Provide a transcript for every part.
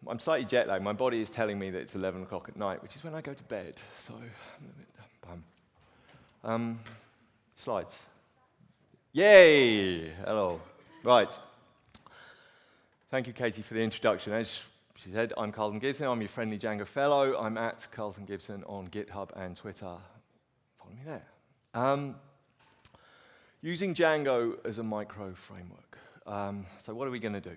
I'm slightly jet lagged. My body is telling me that it's 11 o'clock at night, which is when I go to bed. So, slides. Yay! Hello. Right. Thank you, Katie, for the introduction. As she said, I'm Carlton Gibson. I'm your friendly Django fellow. I'm at Carlton Gibson on GitHub and Twitter. Follow me there. Using Django as a micro framework. So what are we going to do?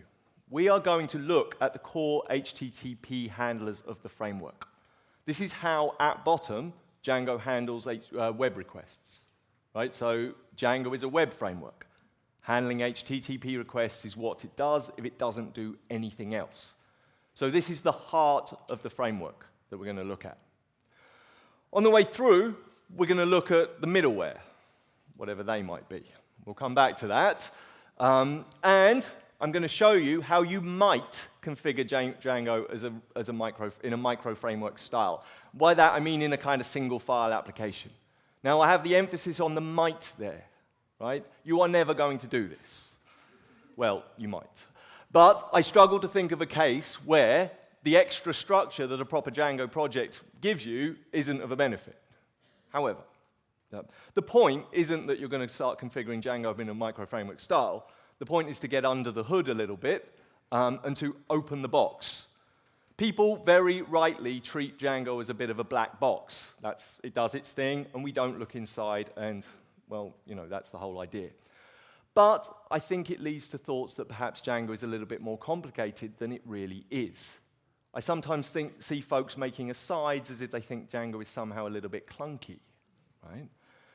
We are going to look at the core HTTP handlers of the framework. This is how, at bottom, Django handles web requests. Right? So Django is a web framework. Handling HTTP requests is what it does if it doesn't do anything else. So this is the heart of the framework that we're going to look at. On the way through, we're going to look at the middleware, whatever they might be. We'll come back to that. And I'm going to show you how you might configure Django in a micro framework style. By that, I mean in a kind of single file application. Now, I have the emphasis on the might there, right? You are never going to do this. Well, you might. But I struggle to think of a case where the extra structure that a proper Django project gives you isn't of a benefit. However, the point isn't that you're going to start configuring Django in a micro framework style. The point is to get under the hood a little bit and to open the box. People very rightly treat Django as a bit of a black box. It does its thing, and we don't look inside, and, well, you know, that's the whole idea. But I think it leads to thoughts that perhaps Django is a little bit more complicated than it really is. I sometimes see folks making asides as if they think Django is somehow a little bit clunky, right?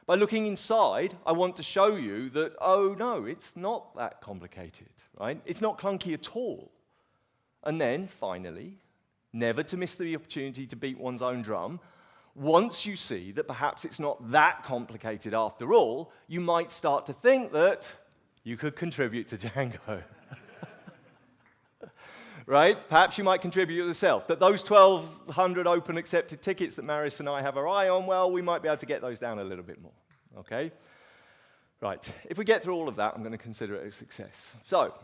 By looking inside, I want to show you that, oh no, it's not that complicated, right? It's not clunky at all. And then, finally, never to miss the opportunity to beat one's own drum, once you see that perhaps it's not that complicated after all, you might start to think that you could contribute to Django. Right? Perhaps you might contribute yourself. That those 1,200 open accepted tickets that Marius and I have our eye on, well, we might be able to get those down a little bit more. Okay? Right. If we get through all of that, I'm going to consider it a success. So,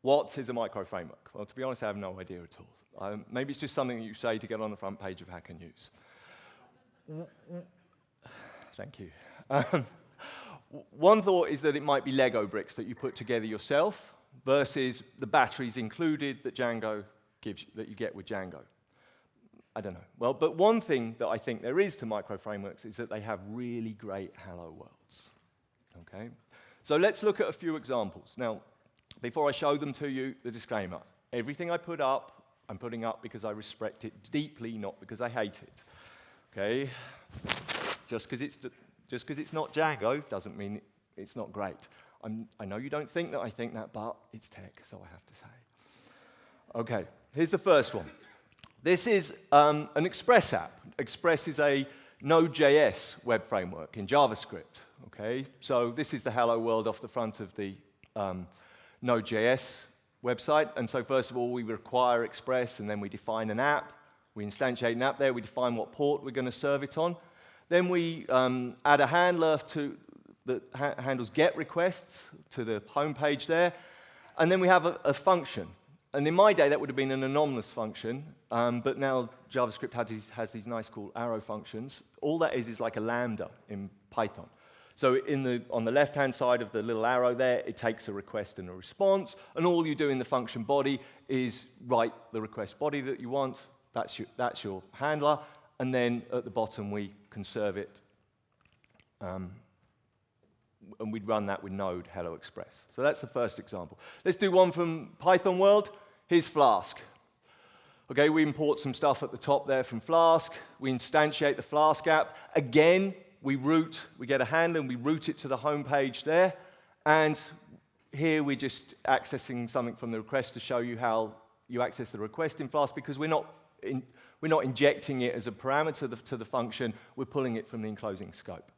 what is a micro framework? Well, to be honest, I have no idea at all. Maybe it's just something that you say to get on the front page of Hacker News. Thank you. One thought is that it might be Lego bricks that you put together yourself, versus the batteries included that Django gives you, that you get with Django. I don't know. Well, but one thing that I think there is to micro frameworks is that they have really great hello worlds. Okay? So let's look at a few examples. Now, before I show them to you, the disclaimer. Everything I put up, I'm putting up because I respect it deeply, not because I hate it. Okay? Just because it's not Django doesn't mean it's not great. I know you don't think that I think that, but it's tech, so I have to say. Okay, here's the first one. This is an Express app. Express is a Node.js web framework in JavaScript. Okay, so this is the hello world off the front of the Node.js website. And so first of all, we require Express, and then we define an app. We instantiate an app there. We define what port we're going to serve it on. Then we add a handler that handles GET requests to the home page there. And then we have a function. And in my day, that would have been an anonymous function. But now JavaScript has these nice, cool arrow functions. All that is like a lambda in Python. So on the left-hand side of the little arrow there, it takes a request and a response. And all you do in the function body is write the request body that you want. That's your handler. And then at the bottom, we conserve it. And we'd run that with Node Hello Express. So that's the first example. Let's do one from Python world. Here's Flask. Okay, we import some stuff at the top there from Flask. We instantiate the Flask app. Again, we get a handler and we route it to the home page there. And here we're just accessing something from the request to show you how you access the request in Flask, because we're not injecting it as a parameter to the function. We're pulling it from the enclosing scope.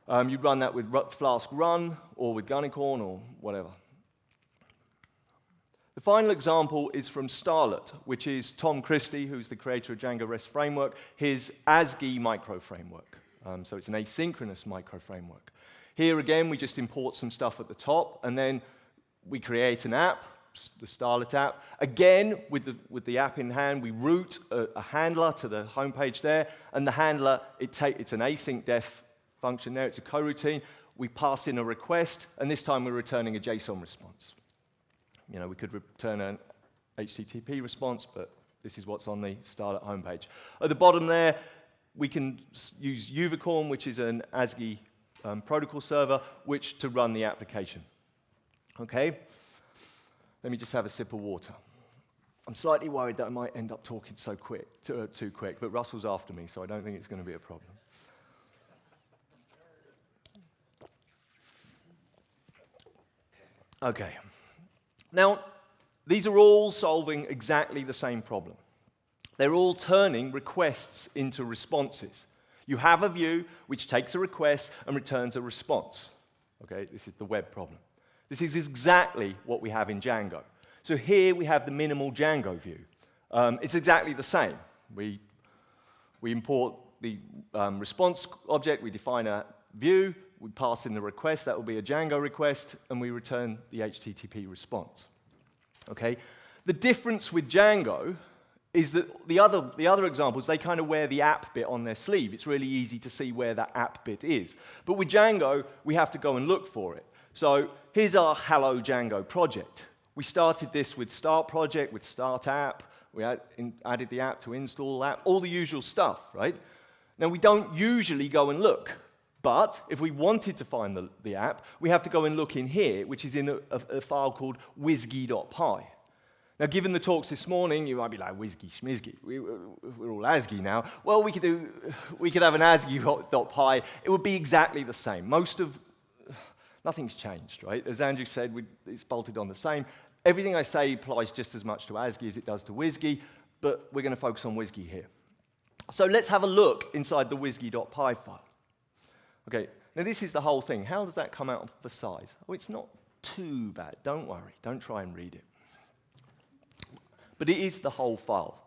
You run that with Flask run or with DjangoCon or whatever. The final example is from Starlet, which is Tom Christie, who's the creator of Django REST Framework, his ASGI micro framework. So it's an asynchronous micro framework. Here again, we just import some stuff at the top, and then we create an app the Starlet app. Again, with the app in hand, we route a handler to the home page there, and the handler, it's an async def function there, it's a coroutine. We pass in a request, and this time we're returning a JSON response. You know, we could return an HTTP response, but this is what's on the Starlet homepage. At the bottom there, we can use Uvicorn, which is an ASCII protocol server, which to run the application. Okay? Let me just have a sip of water. I'm slightly worried that I might end up talking so quick, too quick, but Russell's after me, so I don't think it's going to be a problem. Okay. Now, these are all solving exactly the same problem. They're all turning requests into responses. You have a view which takes a request and returns a response. Okay, this is the web problem. This is exactly what we have in Django. So here we have the minimal Django view. It's exactly the same. We import the response object, we define a view, we pass in the request, that will be a Django request, and we return the HTTP response. Okay? The difference with Django is that the other examples, they kind of wear the app bit on their sleeve. It's really easy to see where that app bit is. But with Django, we have to go and look for it. So here's our Hello Django project. We started this with Start Project, with Start App. We added the app to install app, all the usual stuff, right? Now, we don't usually go and look. But if we wanted to find the app, we have to go and look in here, which is in a file called wsgi.py. Now, given the talks this morning, you might be like, WSGI, schmizgi, we're all ASCII now. Well, we could have an ASCII.py. It would be exactly the same. Nothing's changed, right? As Andrew said, it's bolted on the same. Everything I say applies just as much to ASCII as it does to WSGI, but we're going to focus on WSGI here. So let's have a look inside the wsgi.py file. Okay, now this is the whole thing. How does that come out for size? Oh, it's not too bad. Don't worry. Don't try and read it. But it is the whole file.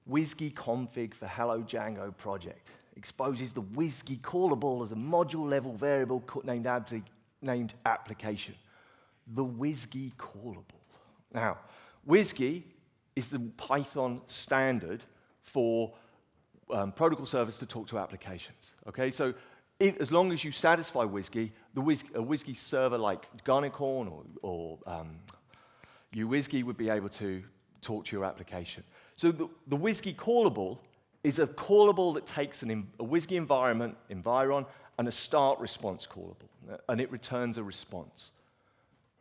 WSGI config for Hello Django project exposes the WSGI callable as a module-level variable named application. The WSGI callable. Now, WSGI is the Python standard for protocol servers to talk to applications. Okay, so as long as you satisfy WSGI, a WSGI server like DjangoCon or UWSGI would be able to talk to your application. So the WSGI callable is a callable that takes a WSGI environ, and a start response callable, and it returns a response.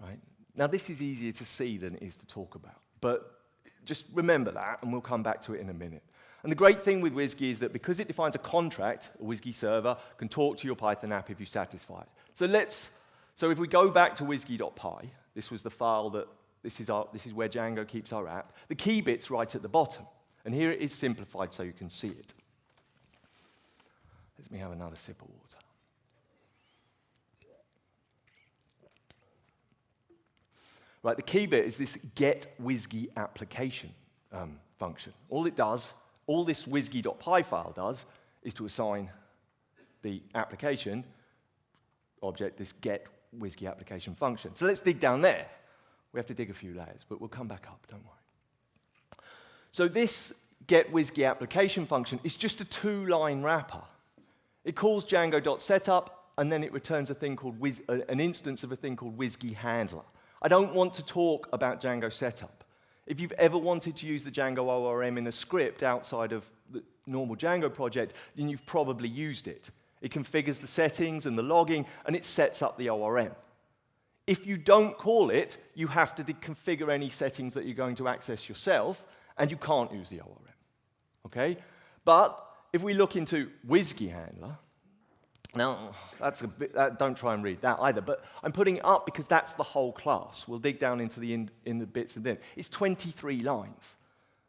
Right? Now, this is easier to see than it is to talk about, but just remember that, and we'll come back to it in a minute. And the great thing with WSGI is that because it defines a contract, a WSGI server can talk to your Python app if you satisfy it. So if we go back to wsgi.py, this was the file that this is where Django keeps our app. The key bit's right at the bottom, and here it is simplified so you can see it. Let me have another sip of water. Right, the key bit is this get WSGI application function. All this wsgi.py file does is to assign the application object this get WSGI application function. So let's dig down there. We have to dig a few layers, but we'll come back up, don't worry. So this get WSGI application function is just a two-line wrapper. It calls Django.setup, and then it returns a thing called an instance of a thing called WSGI handler. I don't want to talk about Django setup. If you've ever wanted to use the Django ORM in a script outside of the normal Django project, then you've probably used it. It configures the settings and the logging, and it sets up the ORM. If you don't call it, you have to configure any settings that you're going to access yourself, and you can't use the ORM. Okay? But if we look into WSGI handler, now, that's a bit, don't try and read that either, but I'm putting it up because that's the whole class. We'll dig down into the bits and then. It's 23 lines.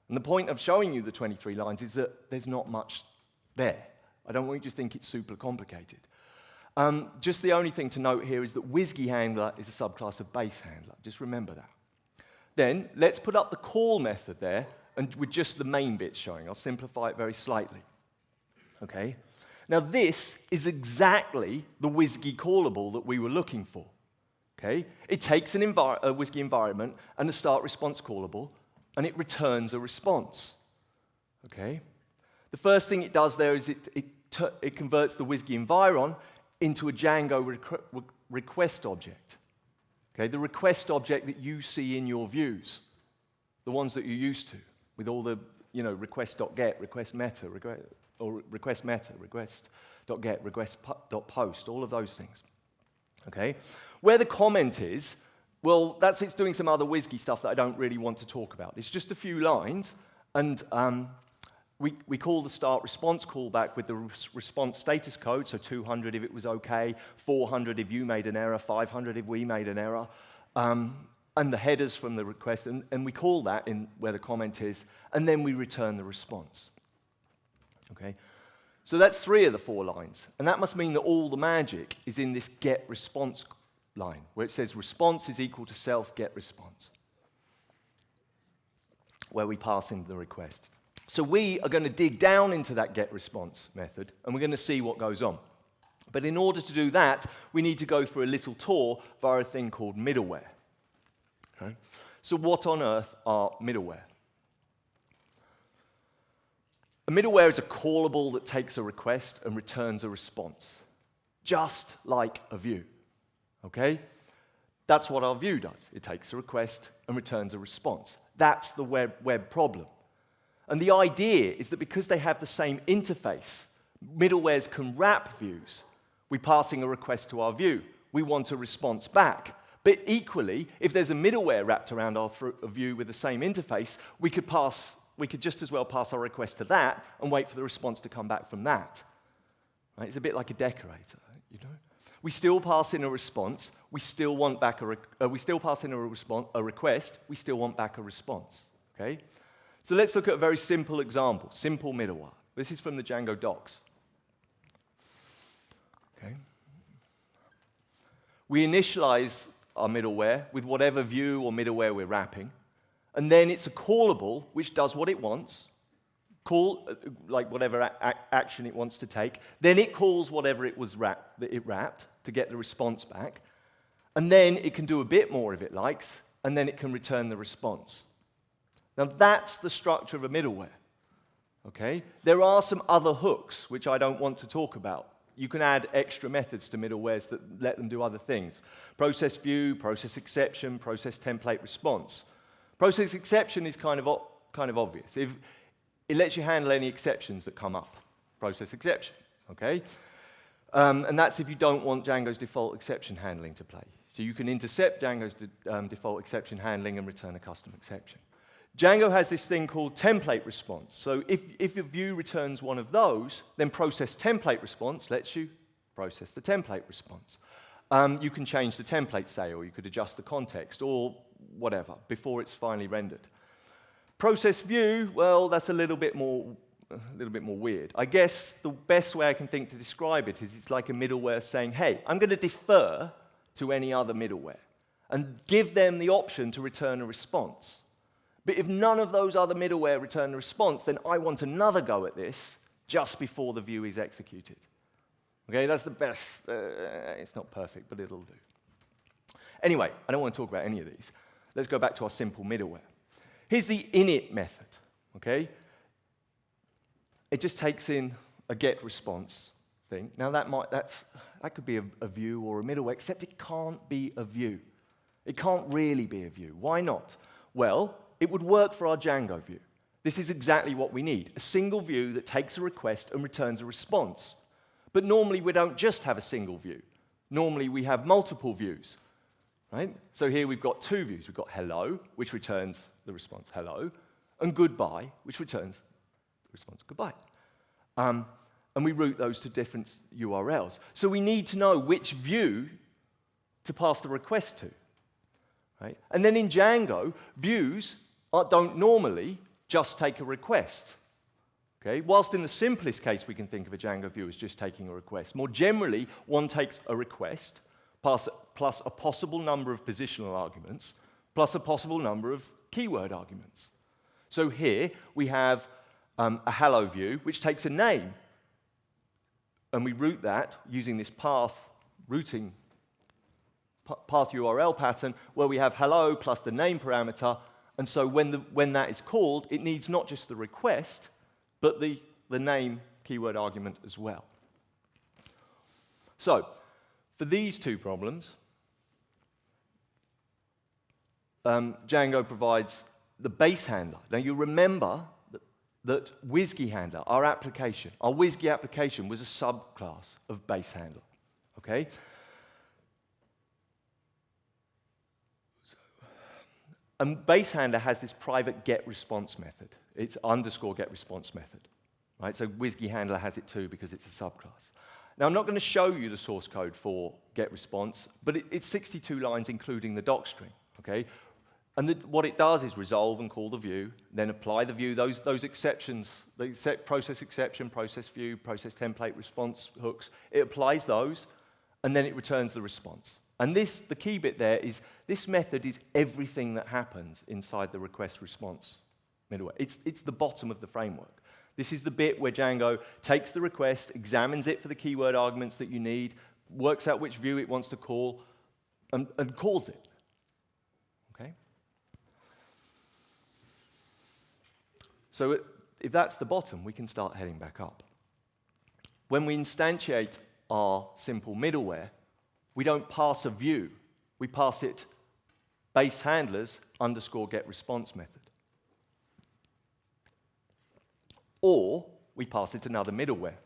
And the point of showing you the 23 lines is that there's not much there. I don't want you to think it's super complicated. Just the only thing to note here is that WSGI handler is a subclass of base handler. Just remember that. Then, let's put up the call method there, and with just the main bits showing. I'll simplify it very slightly. Okay? Now, this is exactly the WSGI callable that we were looking for. Okay? It takes a WSGI environment and a start response callable, and it returns a response. Okay? The first thing it does there is it converts the WSGI environ into a Django request object. Okay? The request object that you see in your views, the ones that you're used to, with all the request.get, request meta, request.get, request.post, all of those things. Okay? Where the comment is, well, it's doing some other WSGI stuff that I don't really want to talk about. It's just a few lines, and we call the start response callback with the response status code, so 200 if it was okay, 400 if you made an error, 500 if we made an error, and the headers from the request, and we call that in where the comment is, and then we return the response. Okay? So that's 3 of the 4 lines, and that must mean that all the magic is in this get response line, where it says response is equal to self get response, where we pass in the request. So we are going to dig down into that get response method, and we're going to see what goes on. But in order to do that, we need to go through a little tour via a thing called middleware. Okay? So what on earth are middleware? A middleware is a callable that takes a request and returns a response, just like a view. Okay? That's what our view does. It takes a request and returns a response. That's the web problem. And the idea is that because they have the same interface, middlewares can wrap views. We're passing a request to our view. We want a response back. But equally, if there's a middleware wrapped around our view with the same interface, we could just as well pass our request to that and wait for the response to come back from that. Right? It's a bit like a decorator, you know? We still pass in a response. We still want back we still pass in a request. We still want back a response. Okay? So let's look at a very simple example, simple middleware. This is from the Django docs. Okay? We initialize our middleware with whatever view or middleware we're wrapping, and then it's a callable which does what it wants, like whatever action it wants to take. Then it calls whatever it wrapped to get the response back, and then it can do a bit more if it likes, and then it can return the response. Now that's the structure of a middleware. Okay? There are some other hooks which I don't want to talk about. You can add extra methods to middlewares that let them do other things. Process view, process exception, process template response. Process exception is kind of obvious. If it lets you handle any exceptions that come up. Process exception, okay? And that's if you don't want Django's default exception handling to play. So you can intercept Django's default exception handling and return a custom exception. Django has this thing called template response. So if your view returns one of those, then process template response lets you process the template response. You can change the template, say, or you could adjust the context, or whatever, before it's finally rendered. Process view, well, that's a little bit more weird. I guess the best way I can think to describe it is it's like a middleware saying, hey, I'm going to defer to any other middleware and give them the option to return a response. But if none of those other middleware return a response, then I want another go at this just before the view is executed. Okay, that's the best. It's not perfect, but it'll do. Anyway, I don't want to talk about any of these. Let's go back to our simple middleware. Here's the init method, okay? It just takes in a get response thing. Now that could be a view or a middleware, except it can't be a view. It can't really be a view. Why not? Well, it would work for our Django view. This is exactly what we need, a single view that takes a request and returns a response. But normally we don't just have a single view. Normally we have multiple views, right? So here we've got 2 views. We've got hello, which returns the response hello, and goodbye, which returns the response goodbye. And we route those to different URLs. So we need to know which view to pass the request to, right? And then in Django, views don't normally just take a request. Okay? Whilst in the simplest case we can think of a Django view as just taking a request, more generally one takes a request plus a possible number of positional arguments plus a possible number of keyword arguments. So here we have a hello view which takes a name, and we route that using this path routing path URL pattern where we have hello plus the name parameter, and so when that is called, it needs not just the request, but the name keyword argument as well. So, for these two problems, Django provides the base handler. Now you remember that WSGI handler, our WSGI application was a subclass of base handler, okay? And base handler has this private getResponse method. It's underscore getResponse method, right? So WSGI handler has it too because it's a subclass. Now I'm not going to show you the source code for getResponse, but it's 62 lines including the docstring, okay? And what it does is resolve and call the view, then apply the view, those exceptions, the process exception, process view, process template, response hooks, it applies those, and then it returns the response. And the key bit there is, this method is everything that happens inside the request response middleware. It's the bottom of the framework. This is the bit where Django takes the request, examines it for the keyword arguments that you need, works out which view it wants to call, and calls it. Okay? So if that's the bottom, we can start heading back up. When we instantiate our simple middleware, we don't pass a view. We pass it base handlers underscore get response method. Or we pass it another middleware,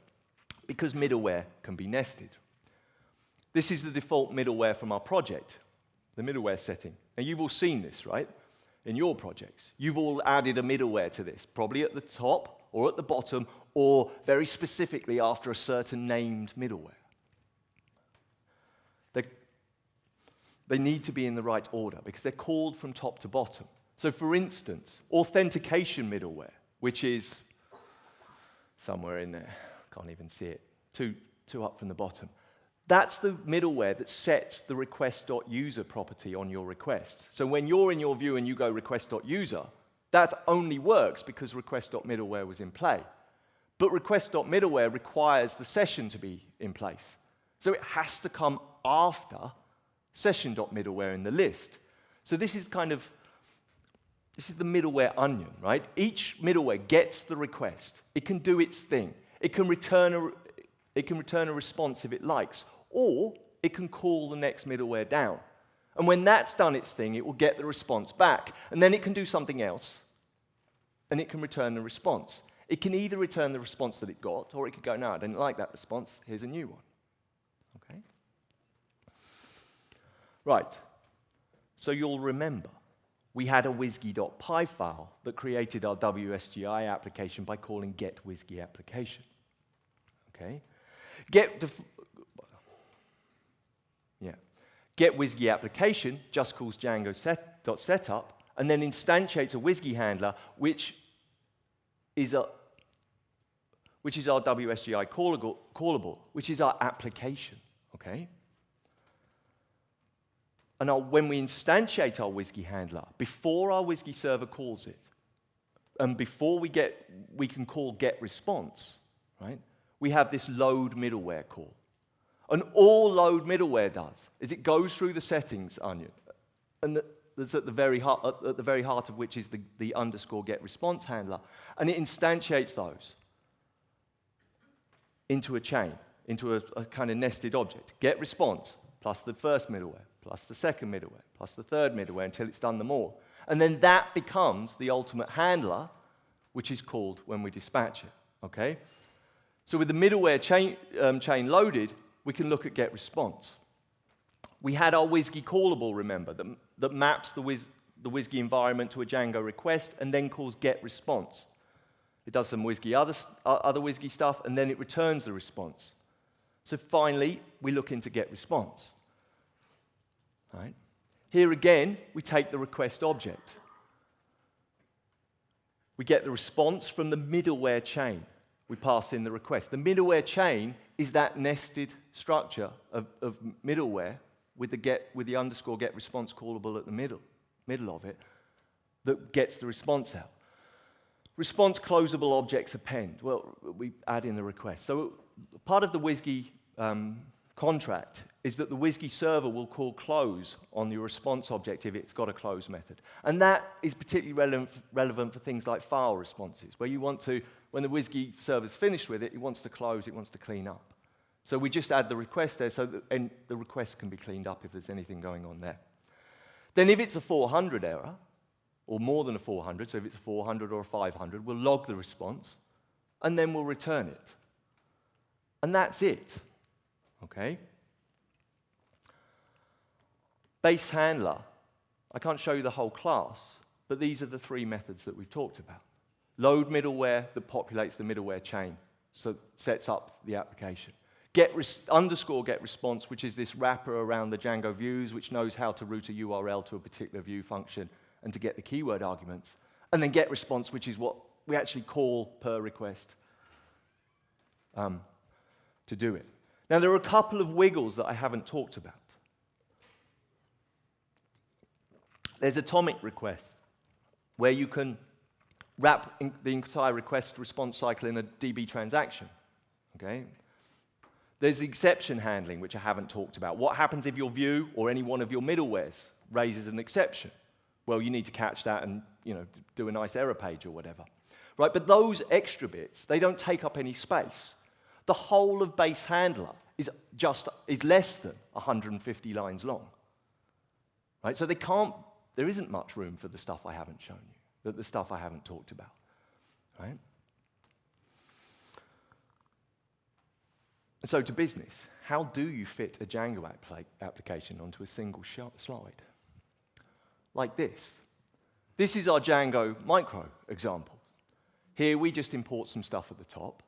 because middleware can be nested. This is the default middleware from our project, the middleware setting. Now you've all seen this, right? In your projects. You've all added a middleware to this, probably at the top or at the bottom, or very specifically after a certain named middleware. They need to be in the right order because they're called from top to bottom. So for instance, authentication middleware, which is somewhere in there, can't even see it, two up from the bottom. That's the middleware that sets the request.user property on your request. So when you're in your view and you go request.user, that only works because request.middleware was in play. But request.middleware requires the session to be in place. So it has to come after session.middleware in the list. So this is the middleware onion, right? Each middleware gets the request. It can do its thing. It can return a response if it likes, or it can call the next middleware down. And when that's done its thing, it will get the response back, and then it can do something else, and it can return the response. It can either return the response that it got, or it could go, no, I didn't like that response, here's a new one. Okay? Right, so you'll remember, we had a WSGI.py file that created our WSGI application by calling getWSGI application. Okay? GetWSGI application just calls Django.setup and then instantiates a WSGI handler, which is our WSGI callable, which is our application. Okay? And when we instantiate our WSGI handler, before our WSGI server calls it, and before we can call getResponse, right? We have this load middleware call. And all load middleware does is it goes through the settings onion, and that's at the very heart of which is the underscore getResponse handler, and it instantiates those into a chain, into a kind of nested object. GetResponse plus the first middleware, plus the second middleware, plus the third middleware until it's done them all. And then that becomes the ultimate handler, which is called when we dispatch it. Okay? So with the middleware chain loaded, we can look at getResponse. We had our WSGI callable, remember, that maps the WSGI environment to a Django request and then calls getResponse. It does some WSGI other WSGI stuff, and then it returns the response. So finally, we look into getResponse. Right? Here again, we take the request object. We get the response from the middleware chain. We pass in the request. The middleware chain is that nested structure of middleware with the underscore getResponse callable at the middle of it that gets the response out. Response closable objects append. Well, we add in the request. So part of the WSGI contract is that the WSGI server will call close on the response object if it's got a close method. And that is particularly relevant for things like file responses, where you want to, when the WSGI server's finished with it, it wants to close, it wants to clean up. So we just add the request there so that and the request can be cleaned up if there's anything going on there. Then if it's a 400 error, or more than a 400, so if it's a 400 or a 500, we'll log the response, and then we'll return it. And that's it, okay? Base handler, I can't show you the whole class, but these are the three methods that we've talked about. Load middleware that populates the middleware chain, so sets up the application. Get response, which is this wrapper around the Django views, which knows how to route a URL to a particular view function and to get the keyword arguments. And then get response, which is what we actually call per request to do it. Now, there are a couple of wiggles that I haven't talked about. There's atomic requests, where you can wrap the entire request response cycle in a DB transaction. Okay? There's exception handling, which I haven't talked about. What happens if your view or any one of your middlewares raises an exception? Well, you need to catch that and do a nice error page or whatever. Right? But those extra bits, they don't take up any space. The whole of base handler is less than 150 lines long. Right? So there isn't much room for the stuff I haven't shown you, the stuff I haven't talked about. Right? And so to business, how do you fit a Django application onto a single slide? Like this. This is our Django micro example. Here we just import some stuff at the top,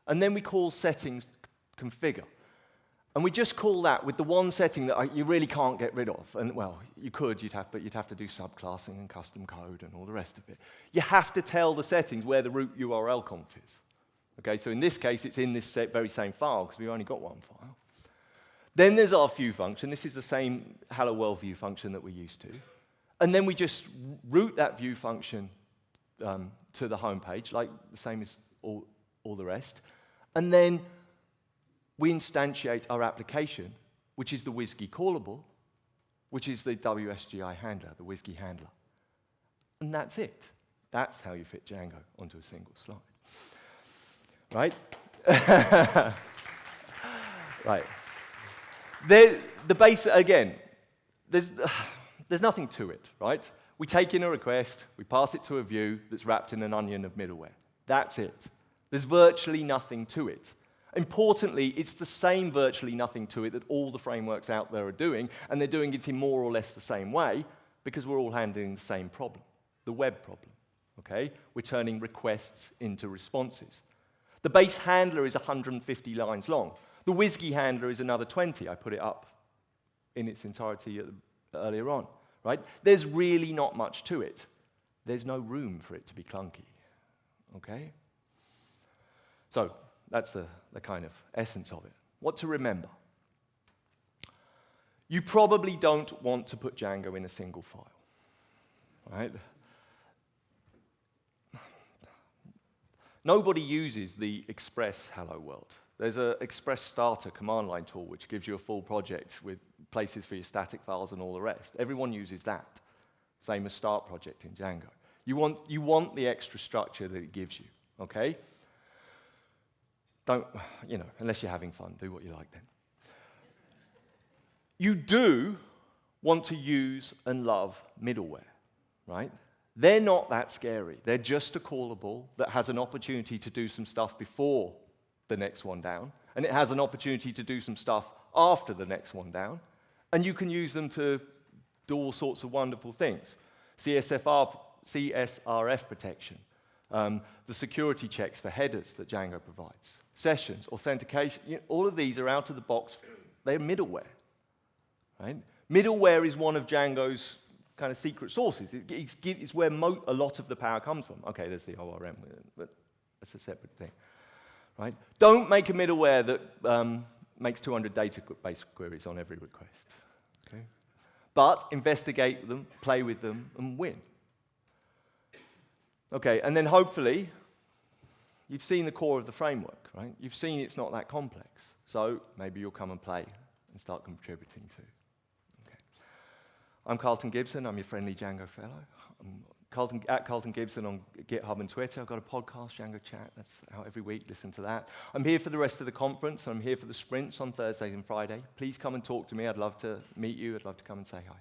and then we call settings configure. And we just call that with the one setting that you really can't get rid of. And well, you could, but you'd have to do subclassing and custom code and all the rest of it. You have to tell the settings where the root URL conf is. Okay, so in this case, it's in this very same file, because we've only got one file. Then there's our view function. This is the same hello world view function that we're used to. And then we just route that view function to the home page, like the same as all the rest. And then we instantiate our application, which is the WSGI callable, which is the WSGI handler, the WSGI handler. And that's it. That's how you fit Django onto a single slide. Right? Right. The base, again, there's nothing to it, right? We take in a request, we pass it to a view that's wrapped in an onion of middleware. That's it. There's virtually nothing to it. Importantly, it's the same virtually nothing to it that all the frameworks out there are doing, and they're doing it in more or less the same way, because we're all handling the same problem, the web problem, okay? We're turning requests into responses. The base handler is 150 lines long. The WSGI handler is another 20. I put it up in its entirety earlier on, right? There's really not much to it. There's no room for it to be clunky, okay? So that's the kind of essence of it. What to remember? You probably don't want to put Django in a single file, right? Nobody uses the Express Hello World. There's an Express Starter command line tool which gives you a full project with places for your static files and all the rest. Everyone uses that. Same as Start Project in Django. You want the extra structure that it gives you, okay? Don't, unless you're having fun, do what you like then. You do want to use and love middleware, right? They're not that scary. They're just a callable that has an opportunity to do some stuff before the next one down, and it has an opportunity to do some stuff after the next one down, and you can use them to do all sorts of wonderful things. CSRF protection, the security checks for headers that Django provides, sessions, authentication, all of these are out of the box. They're middleware, right? Middleware is one of Django's kind of secret sources. It's where a lot of the power comes from. Okay, there's the ORM, but that's a separate thing, right? Don't make a middleware that makes 200 database queries on every request, okay? But investigate them, play with them, and win. Okay, and then hopefully, you've seen the core of the framework, right? You've seen it's not that complex. So maybe you'll come and play and start contributing too. Okay. I'm Carlton Gibson. I'm your friendly Django fellow. I'm at Carlton Gibson on GitHub and Twitter. I've got a podcast, Django Chat. That's out every week. Listen to that. I'm here for the rest of the conference, and I'm here for the sprints on Thursdays and Friday. Please come and talk to me. I'd love to meet you. I'd love to come and say hi.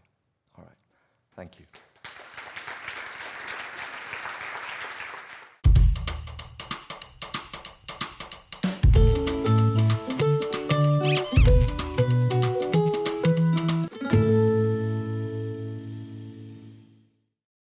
All right. Thank you.